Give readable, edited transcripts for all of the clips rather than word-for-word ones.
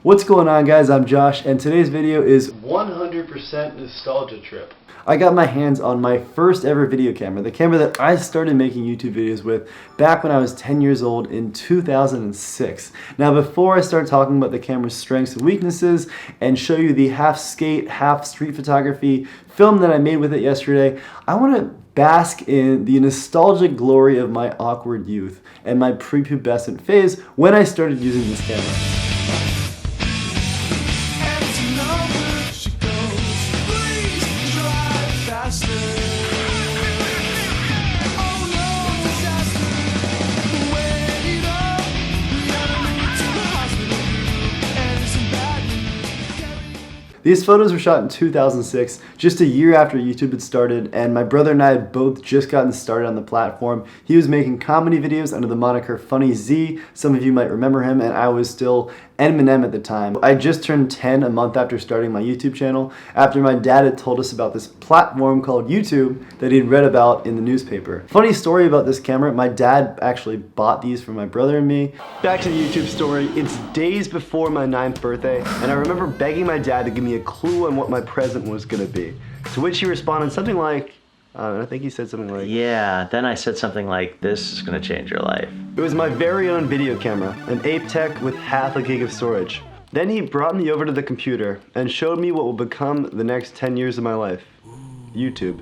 What's going on, guys? I'm Josh, and today's video is 100% nostalgia trip. I got my hands on my first ever video camera, the camera that I started making YouTube videos with back when I was 10 years old in 2006. Now, before I start talking about the camera's strengths and weaknesses and show you the half skate, half street photography film that I made with it yesterday, I want to bask in the nostalgic glory of my awkward youth and my prepubescent phase when I started using this camera. These photos were shot in 2006, just a year after YouTube had started, and my brother and I had both just gotten started on the platform. He was making comedy videos under the moniker Funny Z, some of you might remember him, and I was still Eminem at the time. I just turned 10 a month after starting my YouTube channel, after my dad had told us about this platform called YouTube that he'd read about in the newspaper. Funny story about this camera, my dad actually bought these for my brother and me. Back to the YouTube story, it's days before my 9th birthday, and I remember begging my dad to give me a clue on what my present was gonna be. To which he responded something like, I think he said something like, yeah, then I said something like, this is gonna change your life. It was my very own video camera, an Aiptek with half a gig of storage. Then he brought me over to the computer and showed me what will become the next 10 years of my life. YouTube.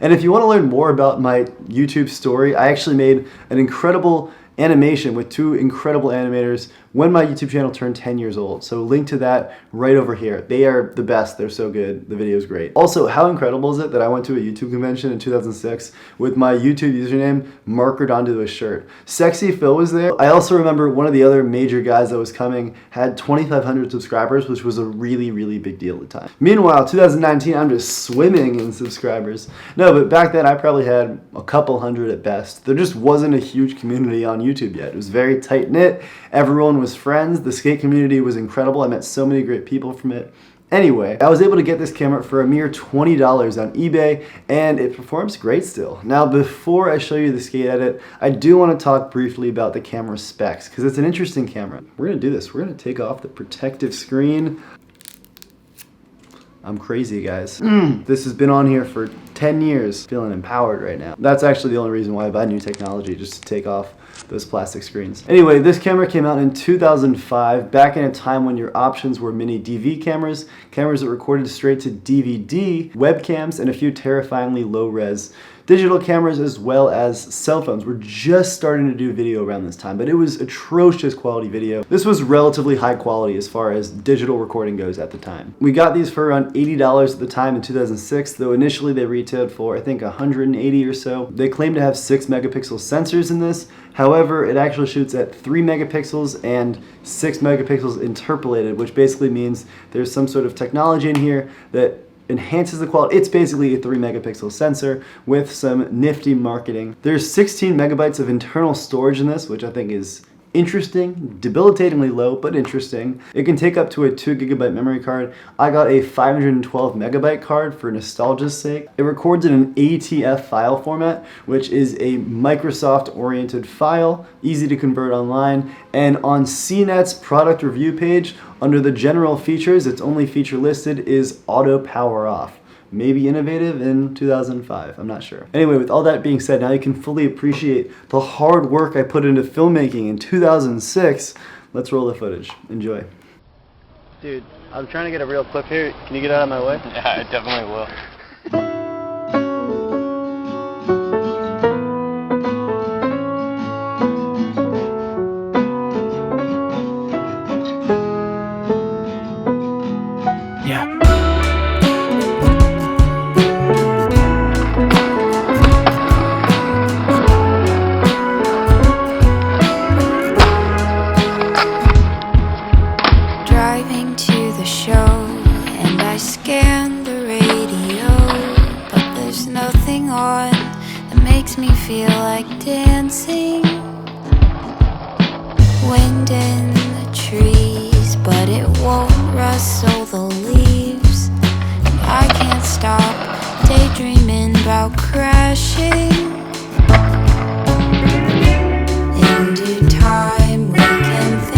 And if you want to learn more about my YouTube story, I actually made an incredible animation with two incredible animators when my YouTube channel turned 10 years old. So link to that right over here. They are the best. They're so good. The video is great. Also, how incredible is it that I went to a YouTube convention in 2006 with my YouTube username markered onto a shirt? Sexy Phil was there. I also remember one of the other major guys that was coming had 2,500 subscribers, which was a really, really big deal at the time. Meanwhile, 2019, I'm just swimming in subscribers. No, but back then I probably had a couple hundred at best. There just wasn't a huge community on YouTube yet. It was very tight-knit. Everyone was friends. The skate community was incredible. I met so many great people from it. Anyway, I was able to get this camera for a mere $20 on eBay, and it performs great still. Now, before I show you the skate edit, I do want to talk briefly about the camera specs, because it's an interesting camera. We're going to do this. We're going to take off the protective screen. I'm crazy, guys. This has been on here for 10 years. Feeling empowered right now. That's actually the only reason why I buy new technology, just to take off those plastic screens. Anyway, this camera came out in 2005, back in a time when your options were mini DV cameras, cameras that recorded straight to DVD, webcams, and a few terrifyingly low-res digital cameras, as well as cell phones. We're just starting to do video around this time, but it was atrocious quality video. This was relatively high quality as far as digital recording goes at the time. We got these for around $80 at the time in 2006, though initially they retailed for I think 180 or so. They claim to have 6 megapixel sensors in this. However, it actually shoots at 3 megapixels and 6 megapixels interpolated, which basically means there's some sort of technology in here that enhances the quality. It's basically a 3 megapixel sensor with some nifty marketing. There's 16 megabytes of internal storage in this, which I think is interesting, debilitatingly low, but interesting. It can take up to a 2 gigabyte memory card. I got a 512 megabyte card for nostalgia's sake. It records in an ATF file format, which is a Microsoft-oriented file, easy to convert online. And on CNET's product review page, under the general features, its only feature listed is auto power off. Maybe innovative in 2005, I'm not sure. Anyway, with all that being said, now you can fully appreciate the hard work I put into filmmaking in 2006. Let's roll the footage. Enjoy. Dude, I'm trying to get a real clip here. Can you get out of my way? Yeah, I definitely will. Me feel like dancing. Wind in the trees, but it won't rustle the leaves. And I can't stop daydreaming about crashing. In due time we can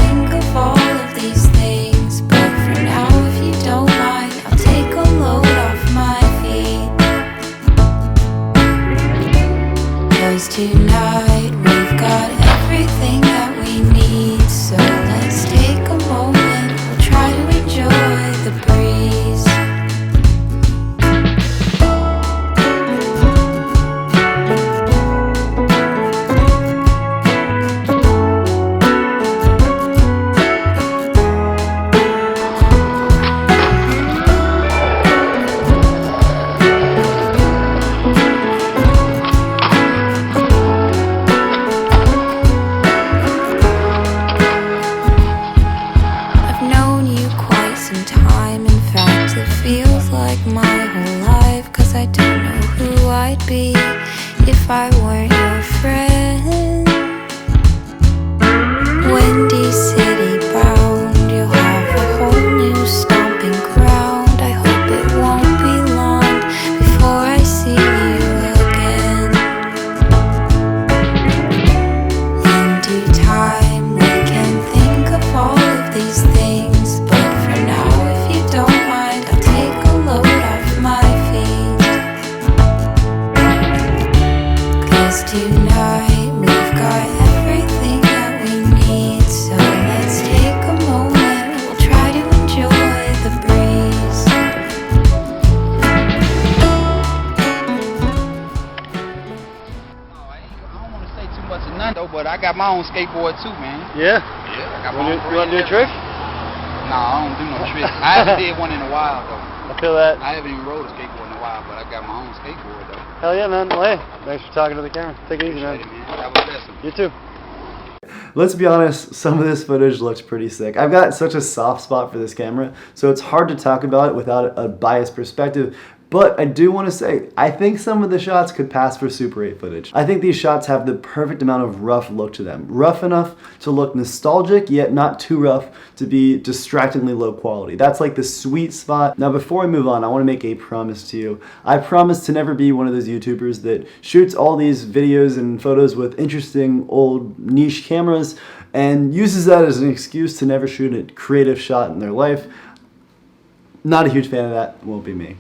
got my own skateboard too, man. Yeah? Yeah, I got You my own want to do a trick? Nah, I don't do no tricks. I haven't did one in a while though. I feel that. I haven't even rode a skateboard in a while, but I got my own skateboard though. Hell yeah, man. Well, hey, thanks for talking to the camera. Take it easy, man. Appreciate it, man. Have a blessing. You too. Let's be honest, some of this footage looks pretty sick. I've got such a soft spot for this camera, so it's hard to talk about it without a biased perspective. But I do want to say, I think some of the shots could pass for Super 8 footage. I think these shots have the perfect amount of rough look to them. Rough enough to look nostalgic, yet not too rough to be distractingly low quality. That's like the sweet spot. Now before I move on, I want to make a promise to you. I promise to never be one of those YouTubers that shoots all these videos and photos with interesting old niche cameras and uses that as an excuse to never shoot a creative shot in their life. Not a huge fan of that, won't be me.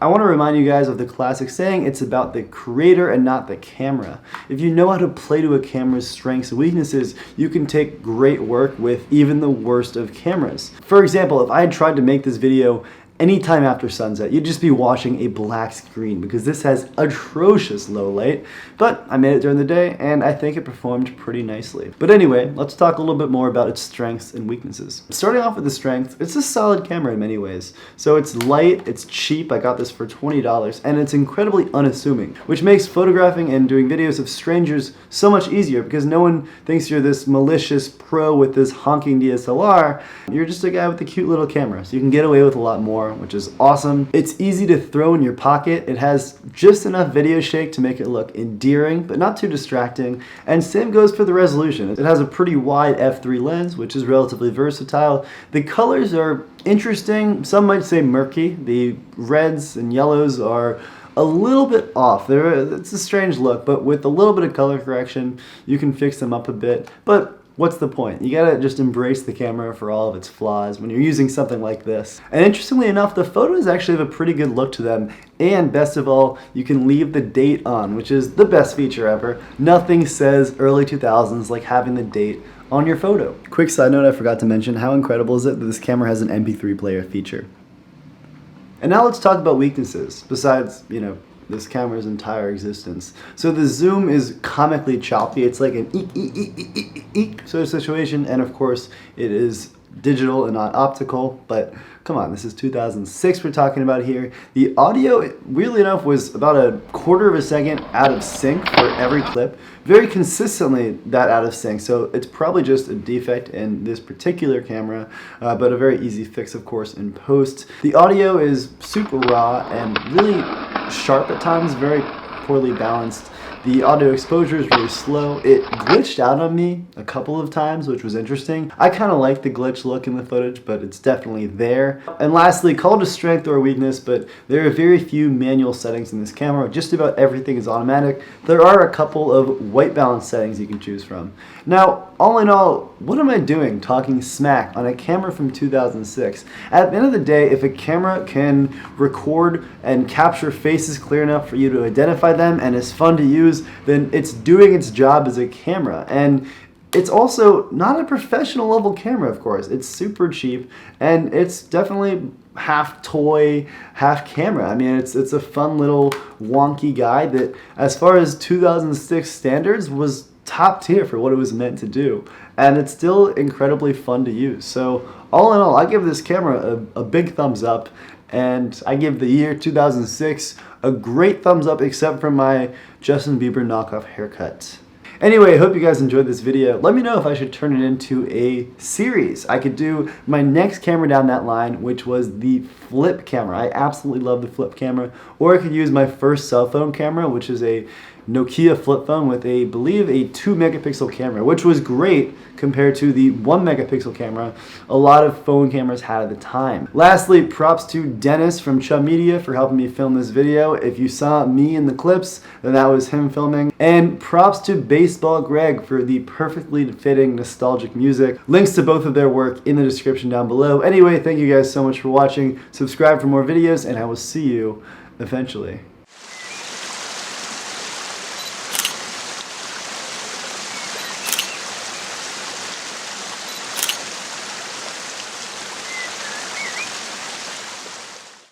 I want to remind you guys of the classic saying, it's about the creator and not the camera. If you know how to play to a camera's strengths and weaknesses, you can take great work with even the worst of cameras. For example, if I had tried to make this video anytime after sunset, you'd just be watching a black screen because this has atrocious low light, but I made it during the day and I think it performed pretty nicely. But anyway, let's talk a little bit more about its strengths and weaknesses. Starting off with the strengths, it's a solid camera in many ways. So it's light, it's cheap, I got this for $20, and it's incredibly unassuming, which makes photographing and doing videos of strangers so much easier because no one thinks you're this malicious pro with this honking DSLR. You're just a guy with a cute little camera, so you can get away with a lot more, which is awesome. It's easy to throw in your pocket. It has just enough video shake to make it look endearing, but not too distracting. And same goes for the resolution. It has a pretty wide f3 lens, which is relatively versatile. The colors are interesting. Some might say murky. The reds and yellows are a little bit off. It's a strange look, but with a little bit of color correction, you can fix them up a bit. But what's the point? You gotta just embrace the camera for all of its flaws when you're using something like this. And interestingly enough, the photos actually have a pretty good look to them. And best of all, you can leave the date on, which is the best feature ever. Nothing says early 2000s like having the date on your photo. Quick side note I forgot to mention, how incredible is it that this camera has an MP3 player feature? And now let's talk about weaknesses, besides, you know, this camera's entire existence. So the zoom is comically choppy. It's like an eek sort of situation, and of course it is digital and not optical, but come on, this is 2006 we're talking about here. The audio, weirdly enough, was about a quarter of a second out of sync for every clip. Very consistently that out of sync, so it's probably just a defect in this particular camera, but a very easy fix, of course, in post. The audio is super raw and really sharp at times, very poorly balanced. The audio exposure is really slow. It glitched out on me a couple of times, which was interesting. I kind of like the glitch look in the footage, but it's definitely there. And lastly, call it a strength or a weakness, but there are very few manual settings in this camera. Just about everything is automatic. There are a couple of white balance settings you can choose from. Now, all in all, what am I doing talking smack on a camera from 2006? At the end of the day, if a camera can record and capture faces clear enough for you to identify them and is fun to use, then it's doing its job as a camera. And it's also not a professional level camera, of course. It's super cheap, and it's definitely half toy, half camera. I mean, it's a fun little wonky guy that, as far as 2006 standards, was top tier for what it was meant to do. And it's still incredibly fun to use. So all in all, I give this camera a big thumbs up, and I give the year 2006 a great thumbs up, except for my Justin Bieber knockoff haircut. Anyway, I hope you guys enjoyed this video. Let me know if I should turn it into a series. I could do my next camera down that line, which was the flip camera. I absolutely love the flip camera. Or I could use my first cell phone camera, which is a Nokia flip phone with I believe a 2 megapixel camera, which was great compared to the 1 megapixel camera a lot of phone cameras had at the time. Lastly, props to Dennis from Chum Media for helping me film this video. If you saw me in the clips, then that was him filming. And props to Baseball Greg for the perfectly fitting nostalgic music. Links to both of their work in the description down below. Anyway, thank you guys so much for watching. Subscribe for more videos, and I will see you eventually.